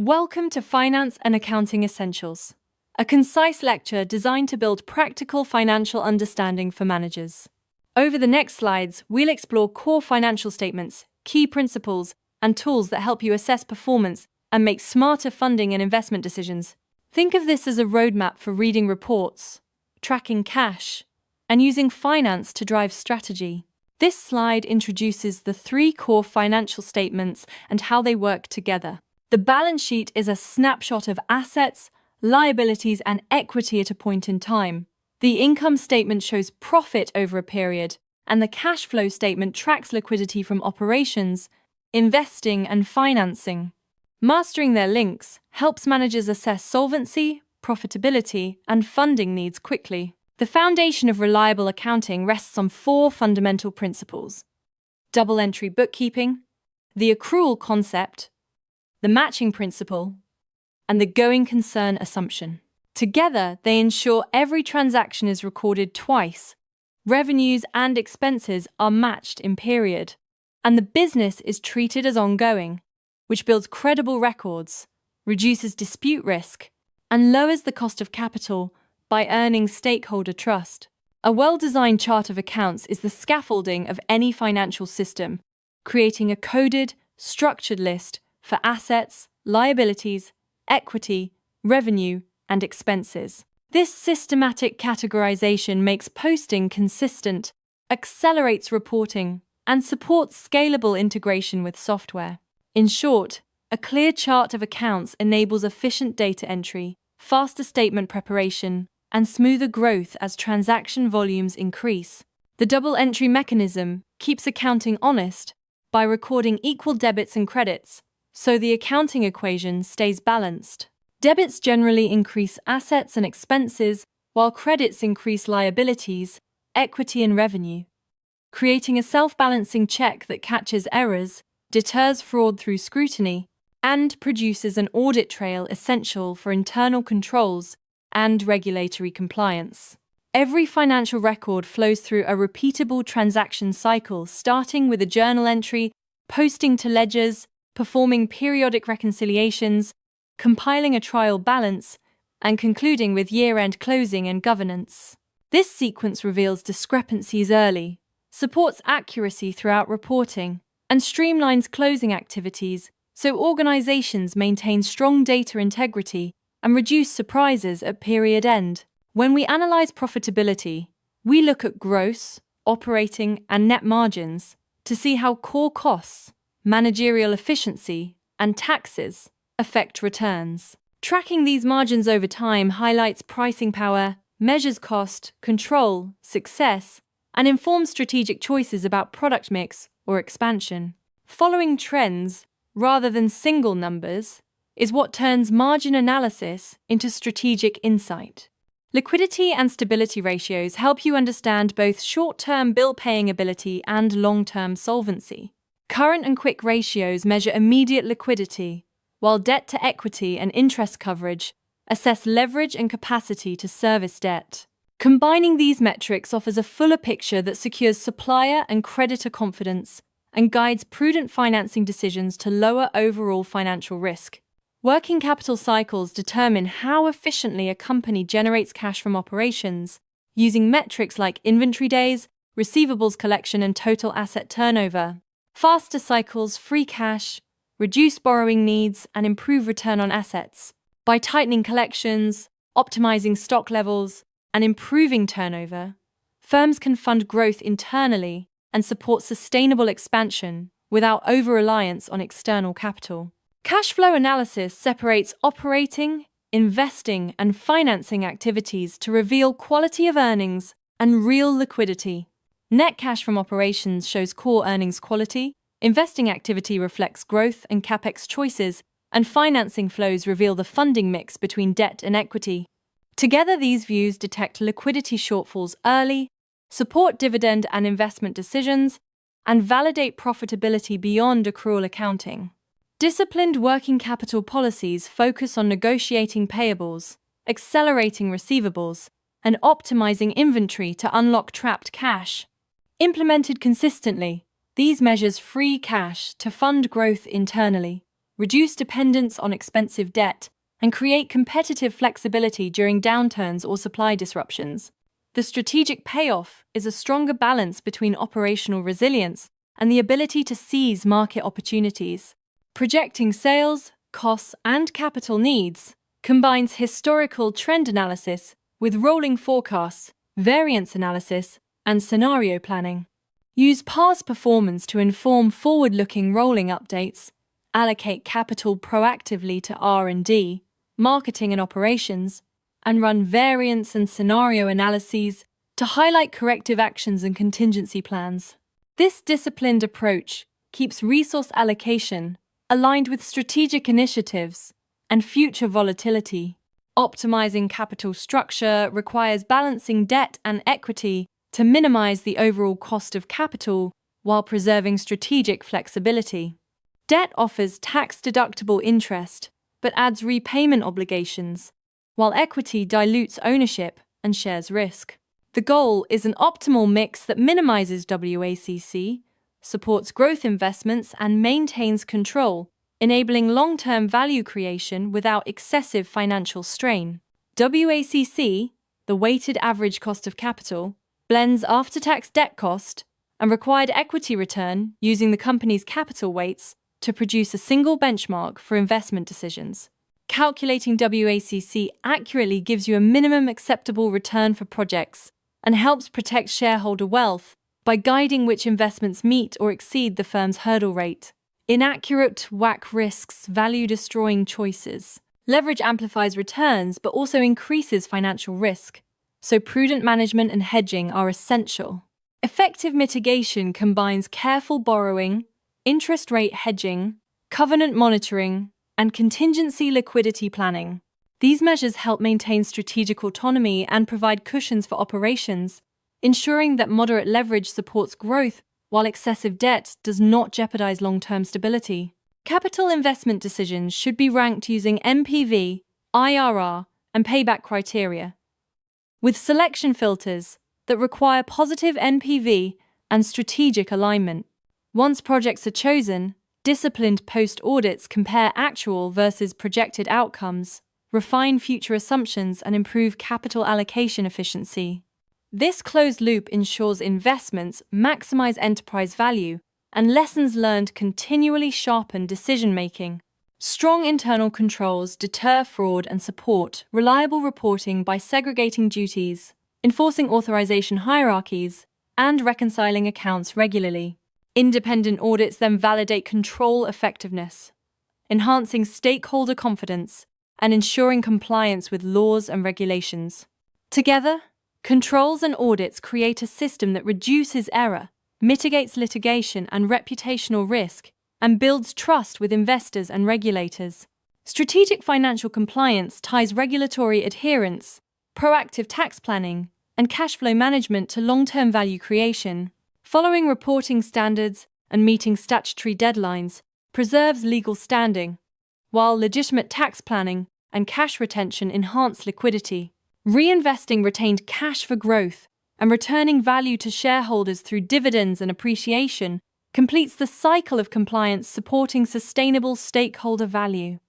Welcome to Finance and Accounting Essentials, a concise lecture designed to build practical financial understanding for managers. Over the next slides, we'll explore core financial statements, key principles, and tools that help you assess performance and make smarter funding and investment decisions. Think of this as a roadmap for reading reports, tracking cash, and using finance to drive strategy. This slide introduces the three core financial statements and how they work together. The balance sheet is a snapshot of assets, liabilities, and equity at a point in time. The income statement shows profit over a period, and the cash flow statement tracks liquidity from operations, investing, and financing. Mastering their links helps managers assess solvency, profitability, and funding needs quickly. The foundation of reliable accounting rests on four fundamental principles: double-entry bookkeeping, the accrual concept, the matching principle, and the going concern assumption. Together, they ensure every transaction is recorded twice, revenues and expenses are matched in period, and the business is treated as ongoing, which builds credible records, reduces dispute risk, and lowers the cost of capital by earning stakeholder trust. A well-designed chart of accounts is the scaffolding of any financial system, creating a coded, structured list for assets, liabilities, equity, revenue, and expenses. This systematic categorization makes posting consistent, accelerates reporting, and supports scalable integration with software. In short, a clear chart of accounts enables efficient data entry, faster statement preparation, and smoother growth as transaction volumes increase. The double entry mechanism keeps accounting honest by recording equal debits and credits, so the accounting equation stays balanced. Debits generally increase assets and expenses, while credits increase liabilities, equity, and revenue, creating a self-balancing check that catches errors, deters fraud through scrutiny, and produces an audit trail essential for internal controls and regulatory compliance. Every financial record flows through a repeatable transaction cycle, starting with a journal entry, posting to ledgers, performing periodic reconciliations, compiling a trial balance, and concluding with year-end closing and governance. This sequence reveals discrepancies early, supports accuracy throughout reporting, and streamlines closing activities so organizations maintain strong data integrity and reduce surprises at period end. When we analyze profitability, we look at gross, operating, and net margins to see how core costs, managerial efficiency, and taxes affect returns. Tracking these margins over time highlights pricing power, measures cost, control, success, and informs strategic choices about product mix or expansion. Following trends, rather than single numbers, is what turns margin analysis into strategic insight. Liquidity and stability ratios help you understand both short-term bill-paying ability and long-term solvency. Current and quick ratios measure immediate liquidity, while debt to equity and interest coverage assess leverage and capacity to service debt. Combining these metrics offers a fuller picture that secures supplier and creditor confidence and guides prudent financing decisions to lower overall financial risk. Working capital cycles determine how efficiently a company generates cash from operations, using metrics like inventory days, receivables collection, and total asset turnover. Faster cycles free cash, reduce borrowing needs, and improve return on assets. By tightening collections, optimizing stock levels, and improving turnover, firms can fund growth internally and support sustainable expansion without over-reliance on external capital. Cash flow analysis separates operating, investing, and financing activities to reveal quality of earnings and real liquidity. Net cash from operations shows core earnings quality, investing activity reflects growth and CapEx choices, and financing flows reveal the funding mix between debt and equity. Together, these views detect liquidity shortfalls early, support dividend and investment decisions, and validate profitability beyond accrual accounting. Disciplined working capital policies focus on negotiating payables, accelerating receivables, and optimizing inventory to unlock trapped cash. Implemented consistently, these measures free cash to fund growth internally, reduce dependence on expensive debt, and create competitive flexibility during downturns or supply disruptions. The strategic payoff is a stronger balance between operational resilience and the ability to seize market opportunities. Projecting sales, costs, and capital needs combines historical trend analysis with rolling forecasts, variance analysis, and scenario planning. Use past performance to inform forward-looking rolling updates, allocate capital proactively to R&D, marketing and operations, and run variance and scenario analyses to highlight corrective actions and contingency plans. This disciplined approach keeps resource allocation aligned with strategic initiatives and future volatility. Optimizing capital structure requires balancing debt and equity to minimize the overall cost of capital while preserving strategic flexibility. Debt offers tax-deductible interest but adds repayment obligations, while equity dilutes ownership and shares risk. The goal is an optimal mix that minimizes WACC, supports growth investments, and maintains control, enabling long-term value creation without excessive financial strain. WACC, the weighted average cost of capital, blends after-tax debt cost and required equity return using the company's capital weights to produce a single benchmark for investment decisions. Calculating WACC accurately gives you a minimum acceptable return for projects and helps protect shareholder wealth by guiding which investments meet or exceed the firm's hurdle rate. Inaccurate WACC risks value-destroying choices. Leverage amplifies returns but also increases financial risk, so prudent management and hedging are essential. Effective mitigation combines careful borrowing, interest rate hedging, covenant monitoring, and contingency liquidity planning. These measures help maintain strategic autonomy and provide cushions for operations, ensuring that moderate leverage supports growth while excessive debt does not jeopardize long-term stability. Capital investment decisions should be ranked using NPV, IRR, and payback criteria, with selection filters that require positive NPV and strategic alignment. Once projects are chosen, disciplined post-audits compare actual versus projected outcomes, refine future assumptions, and improve capital allocation efficiency. This closed loop ensures investments maximize enterprise value and lessons learned continually sharpen decision-making. Strong internal controls deter fraud and support reliable reporting by segregating duties, enforcing authorization hierarchies, and reconciling accounts regularly. Independent audits then validate control effectiveness, enhancing stakeholder confidence and ensuring compliance with laws and regulations. Together, controls and audits create a system that reduces error, mitigates litigation and reputational risk, and builds trust with investors and regulators. Strategic financial compliance ties regulatory adherence, proactive tax planning, and cash flow management to long-term value creation. Following reporting standards and meeting statutory deadlines preserves legal standing, while legitimate tax planning and cash retention enhance liquidity. Reinvesting retained cash for growth and returning value to shareholders through dividends and appreciation completes the cycle of compliance, supporting sustainable stakeholder value.